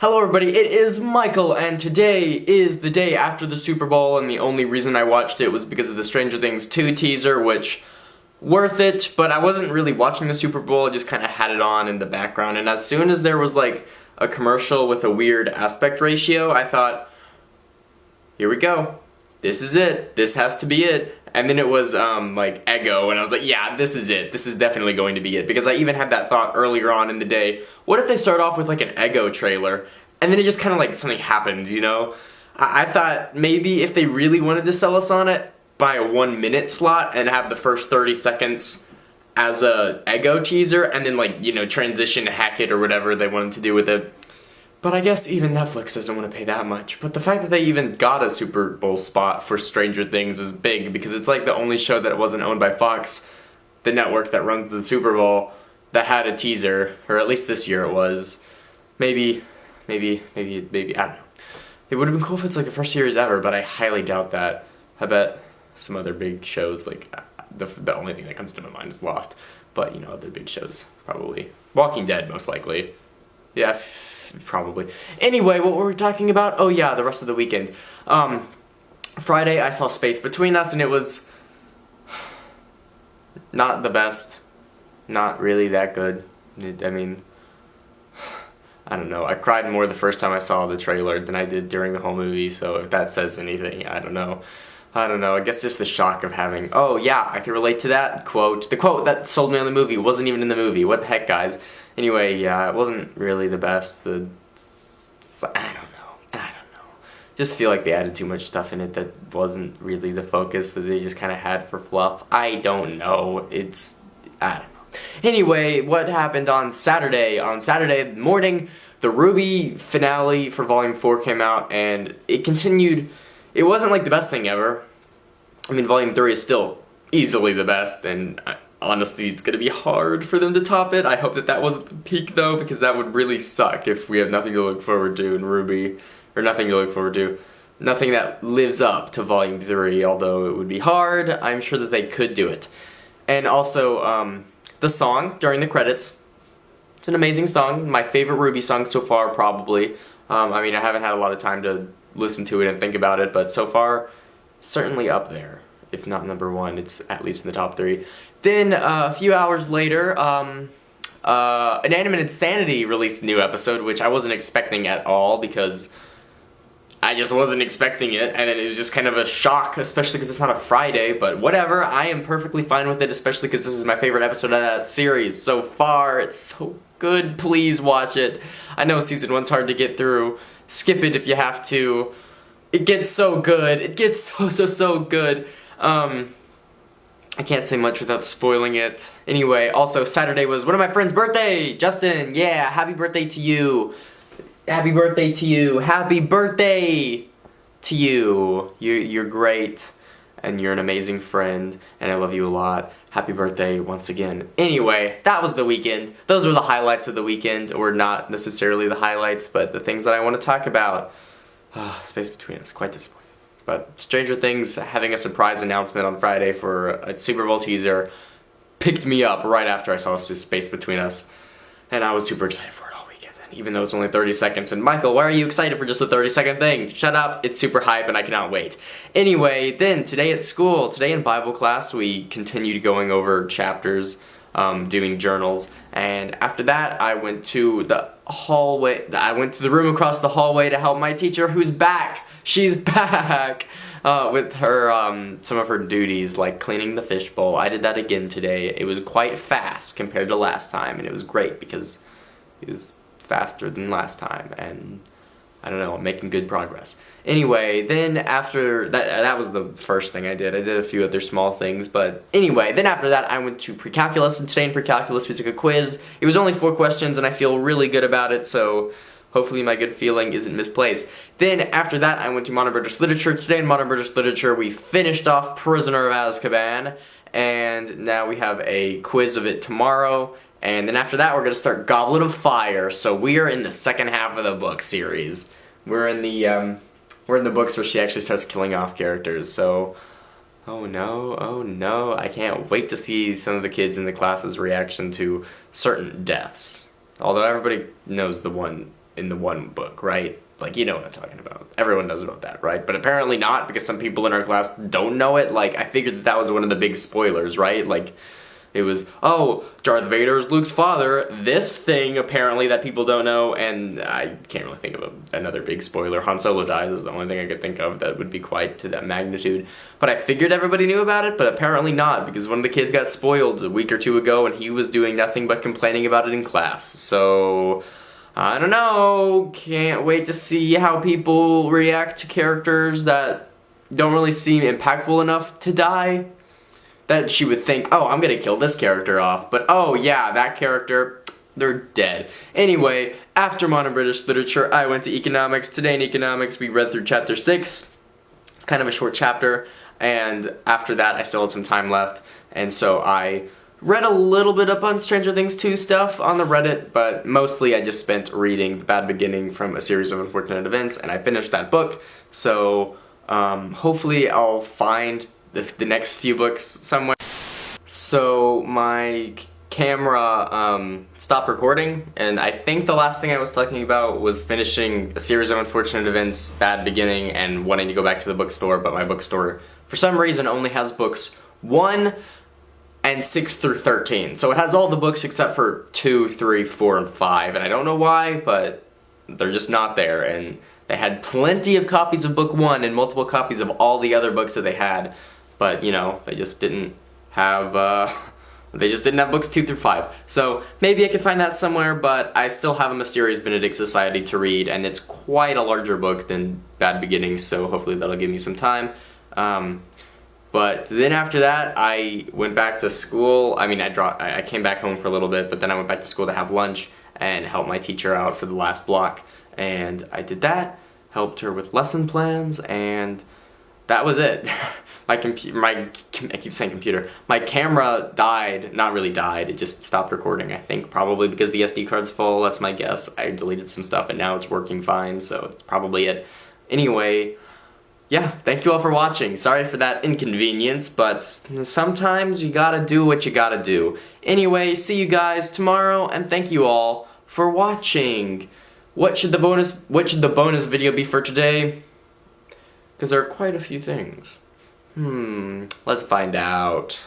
Hello everybody, it is Michael, and today is the day after the Super Bowl, and the only reason I watched it was because of the Stranger Things 2 teaser, which, worth it, but I wasn't really watching the Super Bowl, I just kind of had it on in the background, and as soon as there was like a commercial with a weird aspect ratio, I thought, here we go, this is it, this has to be it. And then it was like Eggo, and I was like, yeah, this is it. This is definitely going to be it. Because I even had that thought earlier on in the day. What if they start off with like an Eggo trailer, and then it just kind of like something happens, you know? I thought maybe if they really wanted to sell us on it by a 1 minute slot and have the first 30 seconds as a Eggo teaser, and then like, you know, transition to Hackett or whatever they wanted to do with it. But I guess even Netflix doesn't want to pay that much. But the fact that they even got a Super Bowl spot for Stranger Things is big, because it's like the only show that wasn't owned by Fox, the network that runs the Super Bowl, that had a teaser, or at least this year it was. Maybe, I don't know. It would have been cool if it's like the first series ever, but I highly doubt that. I bet some other big shows, like, the only thing that comes to my mind is Lost. But, you know, other big shows, probably. Walking Dead, most likely. Yeah, probably. Anyway, what were we talking about? Oh yeah, the rest of the weekend. Friday I saw Space Between Us, and it was not the best. Not really that good. I mean, I don't know. I cried more the first time I saw the trailer than I did during the whole movie, so if that says anything, I don't know. I guess just the shock of having, oh yeah, I can relate to that quote. The quote that sold me on the movie wasn't even in the movie. What the heck, guys? Anyway, yeah, it wasn't really the best. I don't know. Just feel like they added too much stuff in it that wasn't really the focus that they just kind of had for fluff. I don't know. I don't know. Anyway, what happened on Saturday? On Saturday morning, the RWBY finale for Volume 4 came out, and it continued. It wasn't like the best thing ever. I mean, Volume 3 is still easily the best, and honestly, it's gonna be hard for them to top it. I hope that wasn't the peak, though, because that would really suck if we have nothing to look forward to in RWBY, or nothing to look forward to. Nothing that lives up to Volume 3, although it would be hard. I'm sure that they could do it. And also, the song during the credits. It's an amazing song. My favorite RWBY song so far, probably. I mean, I haven't had a lot of time to listen to it and think about it, but so far, it's certainly up there. If not number one, it's at least in the top 3. Then, a few hours later, Inanimate Insanity released a new episode, which I wasn't expecting at all, because I just wasn't expecting it, and it was just kind of a shock, especially because it's not a Friday, but whatever, I am perfectly fine with it, especially because this is my favorite episode of that series so far. It's so good, please watch it. I know Season 1's hard to get through. Skip it if you have to. It gets so good. It gets so good. I can't say much without spoiling it. Anyway, also Saturday was one of my friend's birthday! Justin, yeah, happy birthday to you. Happy birthday to you. Happy birthday to you. You're great, and you're an amazing friend, and I love you a lot. Happy birthday once again. Anyway, that was the weekend. Those were the highlights of the weekend, or not necessarily the highlights, but the things that I want to talk about. Space Between Us, quite disappointing. But Stranger Things having a surprise announcement on Friday for a Super Bowl teaser picked me up right after I saw Space Between Us, and I was super excited for it all weekend, even though it's only 30 seconds. And Michael, why are you excited for just a 30-second thing? Shut up, it's super hype and I cannot wait. Anyway, then today at school, today in Bible class, we continued going over chapters, doing journals, and after that I went to the hallway. I went to the room across the hallway to help my teacher, who's back. She's back with her some of her duties, like cleaning the fishbowl. I did that again today. It was quite fast compared to last time, and it was great because it was faster than last time, and I don't know, I'm making good progress. Anyway, then after that was the first thing I did. I did a few other small things, but anyway, then after that I went to pre-calculus, and today in pre-calculus we took a quiz. It was only 4 questions, and I feel really good about it, so hopefully my good feeling isn't misplaced. Then after that I went to Modern British Literature. Today in Modern British Literature we finished off Prisoner of Azkaban, and now we have a quiz of it tomorrow. And then after that we're going to start Goblet of Fire, so we are in the second half of the book series. We're in the books where she actually starts killing off characters, so oh no, I can't wait to see some of the kids in the class's reaction to certain deaths. Although everybody knows the one in the one book, right? Like, you know what I'm talking about. Everyone knows about that, right? But apparently not, because some people in our class don't know it. Like, I figured that was one of the big spoilers, right? Like, it was, oh, Darth Vader is Luke's father, this thing, apparently, that people don't know, and I can't really think of another big spoiler. Han Solo dies is the only thing I could think of that would be quite to that magnitude. But I figured everybody knew about it, but apparently not, because one of the kids got spoiled a week or two ago, and he was doing nothing but complaining about it in class. So, I don't know, can't wait to see how people react to characters that don't really seem impactful enough to die. That she would think, oh, I'm gonna kill this character off, but oh yeah, that character, they're dead. Anyway, after Modern British Literature, I went to Economics. Today in Economics, we read through chapter 6. It's kind of a short chapter, and after that, I still had some time left, and so I read a little bit up on Stranger Things 2 stuff on the Reddit, but mostly I just spent reading The Bad Beginning from A Series of Unfortunate Events, and I finished that book, so hopefully I'll find the next few books somewhere. So my camera stopped recording, and I think the last thing I was talking about was finishing A Series of Unfortunate Events, Bad Beginning, and wanting to go back to the bookstore, but my bookstore for some reason only has books 1 and 6 through 13. So it has all the books except for 2, 3, 4, and 5, and I don't know why, but they're just not there. And they had plenty of copies of book 1 and multiple copies of all the other books that they had. But, you know, they just didn't have books 2 through 5. So maybe I could find that somewhere, but I still have A Mysterious Benedict Society to read, and it's quite a larger book than Bad Beginnings, so hopefully that'll give me some time. But then after that, I went back to school. I mean, I came back home for a little bit, but then I went back to school to have lunch and help my teacher out for the last block. And I did that, helped her with lesson plans, and that was it. I keep saying computer. My camera died. Not really died. It just stopped recording, I think. Probably because the SD card's full. That's my guess. I deleted some stuff and now it's working fine, so it's probably it. Anyway, yeah, thank you all for watching. Sorry for that inconvenience, but sometimes you gotta do what you gotta do. Anyway, see you guys tomorrow, and thank you all for watching. What should the bonus video be for today? Because there are quite a few things. Let's find out.